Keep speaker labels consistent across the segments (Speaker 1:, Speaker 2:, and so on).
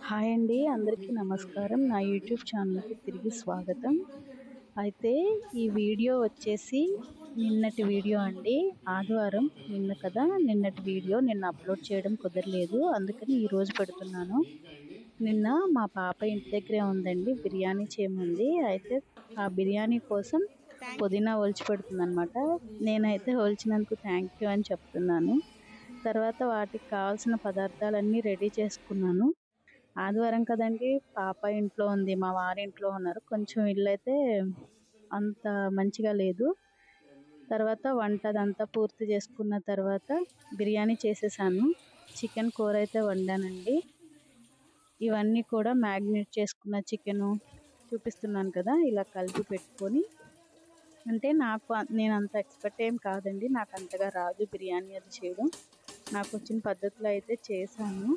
Speaker 1: Hi అండి, అందరికీ నమస్కారం. నా యూట్యూబ్ ఛానల్‌కి తిరిగి స్వాగతం. అయితే ఈ వీడియో వచ్చేసి నిన్నటి వీడియో అండి. ఆదివారం నిన్న కదా! నిన్నటి వీడియో నిన్న అప్లోడ్ చేయడం కుదరలేదు. అందుకని ఈరోజు పెడుతున్నాను. నిన్న మా పాప ఇంటి దగ్గరే ఉందండి. బిర్యానీ చేయమంది. అయితే ఆ బిర్యానీ కోసం పుదీనా ఒలిచి పెడుతుందనమాట. నేనైతే ఒలిచినందుకు థ్యాంక్ యూ అని చెప్తున్నాను. తర్వాత వాటికి కావాల్సిన పదార్థాలన్నీ రెడీ చేసుకున్నాను. ఆదివారం కదండీ! పాప ఇంట్లో ఉంది. మా వారింట్లో ఉన్నారు. కొంచెం ఇల్లైతే అంత మంచిగా లేదు. తర్వాత వంట అదంతా పూర్తి చేసుకున్న తర్వాత బిర్యానీ చేసేసాను. చికెన్ కూర అయితే వండానండి. ఇవన్నీ కూడా మ్యాగ్నేట్ చేసుకున్న చికెను చూపిస్తున్నాను కదా! ఇలా కలిపి పెట్టుకొని అంటే నేనంత ఎక్స్‌పర్ట్ ఏం కాదండి. నాకంతగా రాదు బిర్యానీ అది చేయడం. నాకొచ్చిన పద్ధతిలో అయితే చేశాను.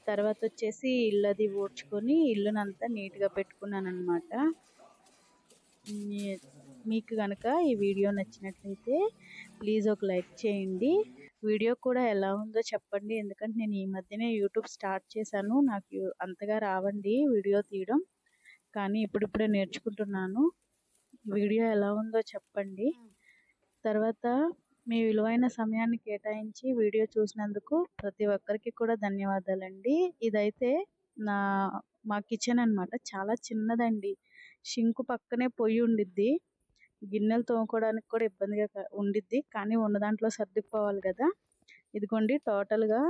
Speaker 1: తర్వాత వచ్చేసి ఇల్లది ఊడ్చుకొని ఇల్లునంతా నీట్‌గా పెట్టుకున్నాననమాట. మీకు గనక ఈ వీడియో నచ్చినట్లయితే ప్లీజ్ ఒక లైక్ చేయండి. వీడియో కూడా ఎలా ఉందో చెప్పండి. ఎందుకంటే నేను ఈ మధ్యనే యూట్యూబ్ స్టార్ట్ చేశాను. నాకు అంతగా రావండి వీడియో తీయడం. కానీ ఇప్పుడిప్పుడే నేర్చుకుంటున్నాను. వీడియో ఎలా ఉందో చెప్పండి. తర్వాత మీ విలువైన సమయాన్ని కేటాయించి వీడియో చూసినందుకు ప్రతి ఒక్కరికి కూడా ధన్యవాదాలండి. ఇదైతే మా కిచెన్ అన్నమాట. చాలా చిన్నదండి. షింక్ పక్కనే పొయ్యి ఉండిద్ది. గిన్నెలు తోముకోవడానికి కూడా ఇబ్బందిగా ఉండిద్ది. కానీ ఉన్న దాంట్లో సర్దుకుపోవాలి కదా! ఇదిగోండి టోటల్‌గా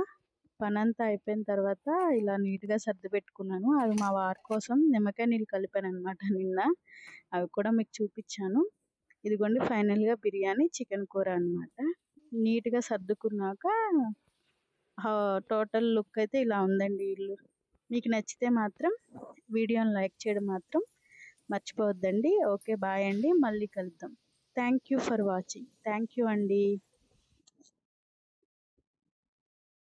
Speaker 1: పనంతా అయిపోయిన తర్వాత ఇలా నీట్‌గా సర్ది పెట్టుకున్నాను. అవి మా వారి కోసం నిమ్మకాయ నీళ్ళు కలిపానన్నమాట నిన్న. అవి కూడా మీకు చూపించాను. ఇదిగోండి ఫైనల్‌గా బిర్యానీ, చికెన్ కూర అన్నమాట. నీట్‌గా సర్దుకున్నాక టోటల్ లుక్ అయితే ఇలా ఉందండి ఇల్లు. మీకు నచ్చితే మాత్రం వీడియోని లైక్ చేయడం మాత్రం మర్చిపోవద్దండి. ఓకే బాయ్ అండి. మళ్ళీ కలుద్దాం. Thank you for watching. Thank you అండి.